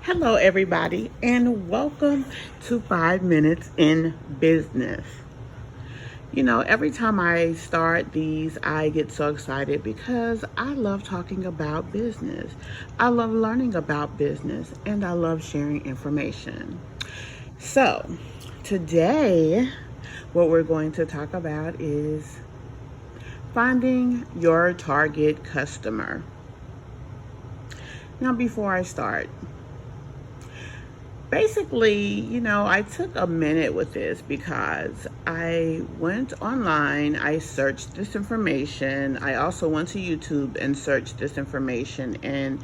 Hello, everybody, and welcome to 5 Minutes in Business. Every time I start these, I get so excited because I love talking about business. I love learning about business, and I love sharing information. So, today, what we're going to talk about is finding your target customer. Now, before I start, basically, I took a minute with this because I went online, I searched this information. I also went to YouTube and searched this information, and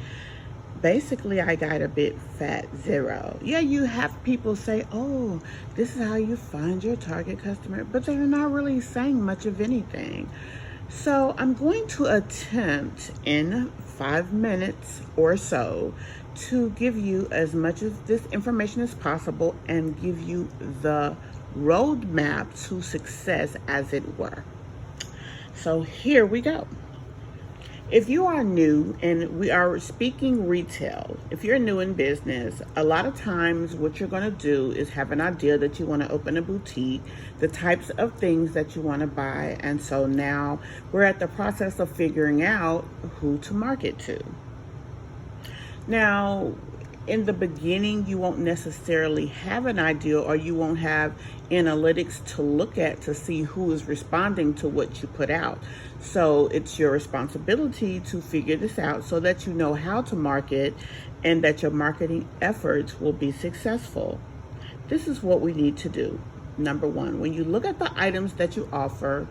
basically I got a bit fat zero. Yeah, you have people say, oh, this is how you find your target customer, but they're not really saying much of anything. So I'm going to attempt in 5 minutes or so to give you as much of this information as possible and give you the roadmap to success, as it were. So here we go. If you are new, and we are speaking retail, if you're new in business, a lot of times what you're going to do is have an idea that you want to open a boutique, the types of things that you want to buy. And so now we're at the process of figuring out who to market to. Now, in the beginning, you won't necessarily have an idea, or you won't have analytics to look at to see who is responding to what you put out. So it's your responsibility to figure this out so that you know how to market and that your marketing efforts will be successful. This is what we need to do. Number one, when you look at the items that you offer,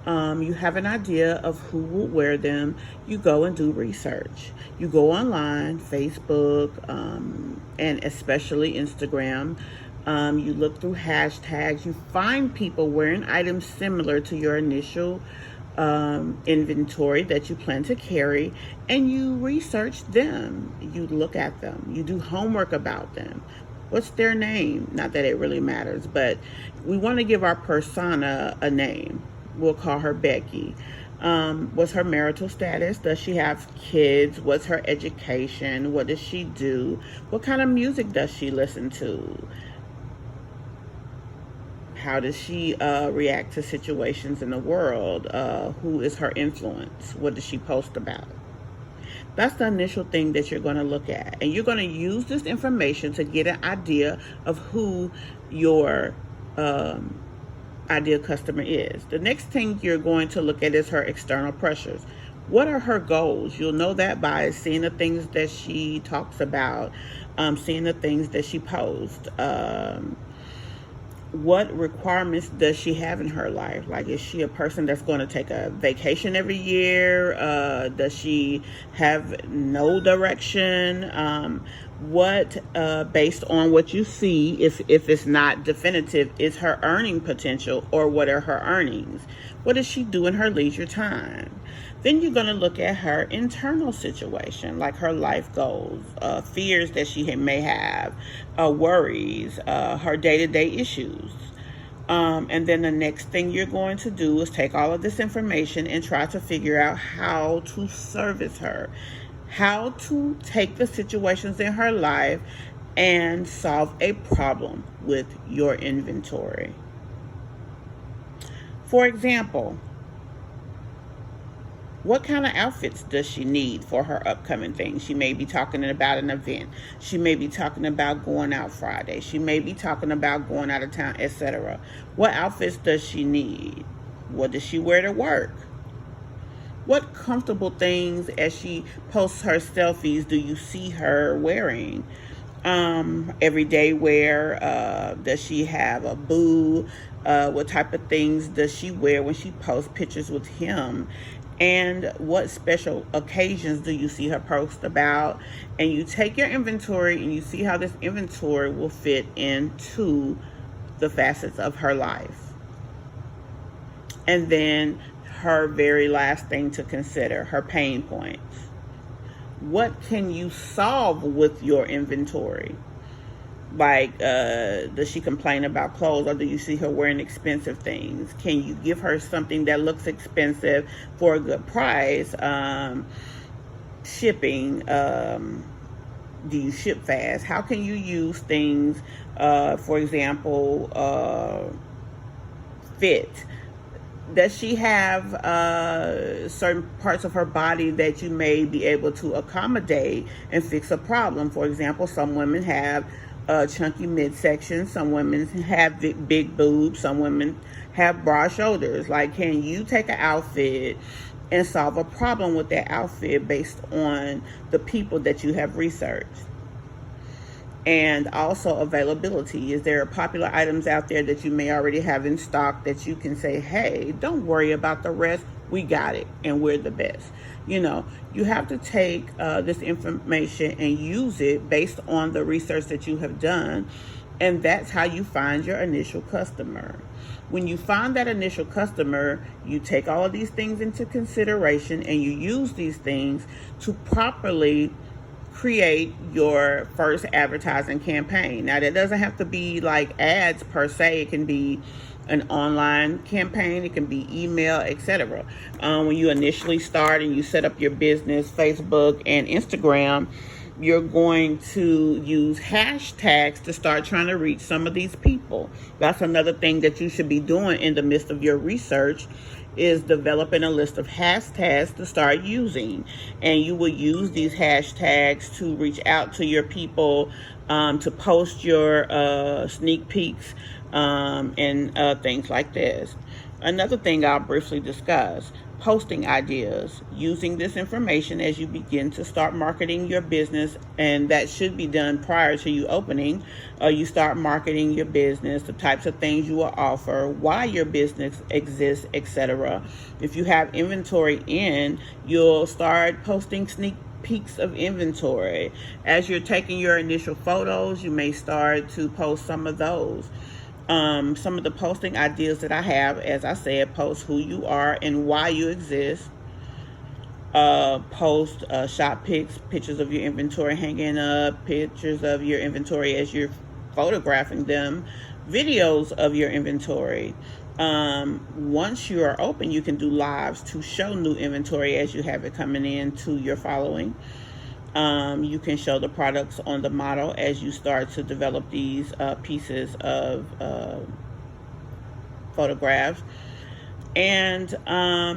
you have an idea of who will wear them. You go and do research. You go online, Facebook, and especially Instagram. You look through hashtags. You find people wearing items similar to your initial inventory that you plan to carry, and you research them. You look at them. You do homework about them. What's their name? Not that it really matters, but we want to give our persona a name. We'll call her Becky. What's her marital status? Does she have kids? What's her education? What does she do? What kind of music does she listen to? How does she react to situations in the world? Who is her influence? What does she post about? That's the initial thing that you're going to look at. And you're going to use this information to get an idea of who your ideal customer is. The next thing you're going to look at is her external pressures. What are her goals? You'll know that by seeing the things that she talks about, seeing the things that she posts. What requirements does she have in her life? Like, is she a person that's going to take a vacation every year? Does she have no direction? What, based on what you see, if it's not definitive, is her earning potential, or what are her earnings? What does she do in her leisure time? Then you're going to look at her internal situation, like her life goals, fears that she may have, worries, her day-to-day issues. And then the next thing you're going to do is take all of this information and try to figure out how to service her, how to take the situations in her life and solve a problem with your inventory. For example, what kind of outfits does she need for her upcoming things? She may be talking about an event. She may be talking about going out Friday. She may be talking about going out of town, etc. What outfits does she need? What does she wear to work? What comfortable things, as she posts her selfies, do you see her wearing? Everyday wear. Does she have a boo? What type of things does she wear when she posts pictures with him? And what special occasions do you see her post about? And you take your inventory and you see how this inventory will fit into the facets of her life. And then her very last thing to consider, her pain points. What can you solve with your inventory? Like, does she complain about clothes, or do you see her wearing expensive things? Can you give her something that looks expensive for a good price? Shipping, Do you ship fast? How can you use things, for example, fit? Does she have certain parts of her body that you may be able to accommodate and fix a problem? For example, some women have chunky midsection. Some women have big boobs. Some women have broad shoulders. Like, can you take an outfit and solve a problem with that outfit based on the people that you have researched? And also availability. Is there popular items out there that you may already have in stock that you can say, hey, don't worry about the rest, we got it and we're the best? You know, you have to take this information and use it based on the research that you have done, and that's how you find your initial customer. When you find that initial customer, you take all of these things into consideration and you use these things to properly create your first advertising campaign. Now, that doesn't have to be like ads per se. It can be an online campaign, it can be email, etc. When you initially start and you set up your business, Facebook and Instagram, you're going to use hashtags to start trying to reach some of these people. That's another thing that you should be doing in the midst of your research, is developing a list of hashtags to start using. And you will use these hashtags to reach out to your people, to post your sneak peeks, and things like this. Another thing I'll briefly discuss, posting ideas, using this information as you begin to start marketing your business, and that should be done prior to you opening. You start marketing your business, the types of things you will offer, why your business exists, etc. If you have inventory in, you'll start posting sneak peeks of inventory. As you're taking your initial photos, you may start to post some of those. Some of the posting ideas that I have, as I said, post who you are and why you exist. Post shop pics, pictures of your inventory hanging up, pictures of your inventory as you're photographing them, videos of your inventory. Once you are open, you can do lives to show new inventory as you have it coming in to your following. You can show the products on the model as you start to develop these pieces of photographs. And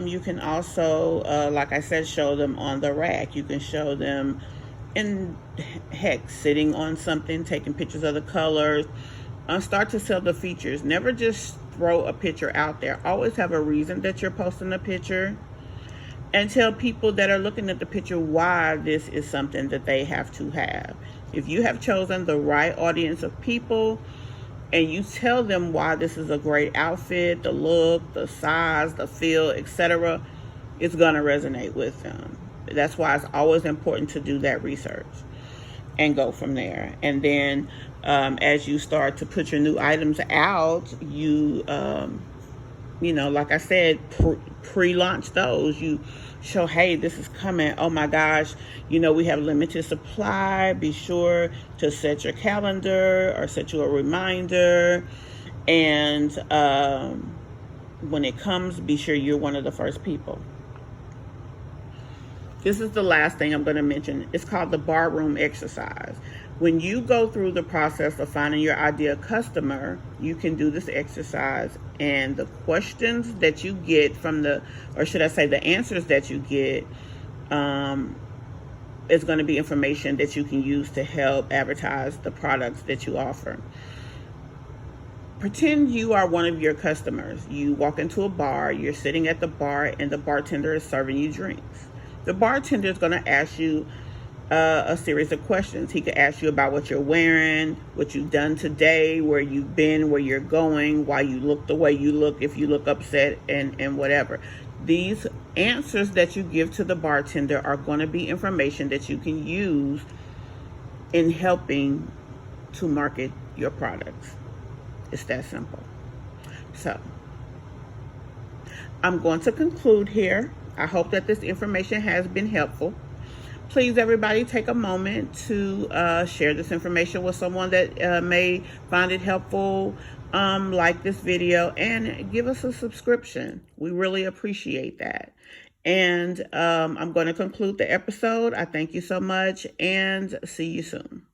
you can also, like I said, show them on the rack. You can show them in, heck, sitting on something, taking pictures of the colors. Start to sell the features. Never just throw a picture out there. Always have a reason that you're posting a picture, and tell people that are looking at the picture why this is something that they have to have. If you have chosen the right audience of people and you tell them why this is a great outfit, the look, the size, the feel, etc., it's going to resonate with them. That's why it's always important to do that research and go from there. And then as you start to put your new items out, you like I said, pre-launch those. You show, hey, this is coming. Oh my gosh, we have limited supply. Be sure to set your calendar or set you a reminder. And when it comes, be sure you're one of the first people. This is the last thing I'm going to mention. It's called the barroom exercise. When you go through the process of finding your ideal customer, you can do this exercise, and the questions that you get from the answers that you get, is going to be information that you can use to help advertise the products that you offer. Pretend you are one of your customers. You walk into a bar, you're sitting at the bar, and the bartender is serving you drinks. The bartender is going to ask you a series of questions. He could ask you about what you're wearing, what you've done today, where you've been, where you're going, why you look the way you look, if you look upset, and whatever. These answers that you give to the bartender are going to be information that you can use in helping to market your products. It's that simple. So, I'm going to conclude here. I hope that this information has been helpful. Please, everybody, take a moment to share this information with someone that may find it helpful, like this video, and give us a subscription. We really appreciate that. And I'm going to conclude the episode. I thank you so much and see you soon.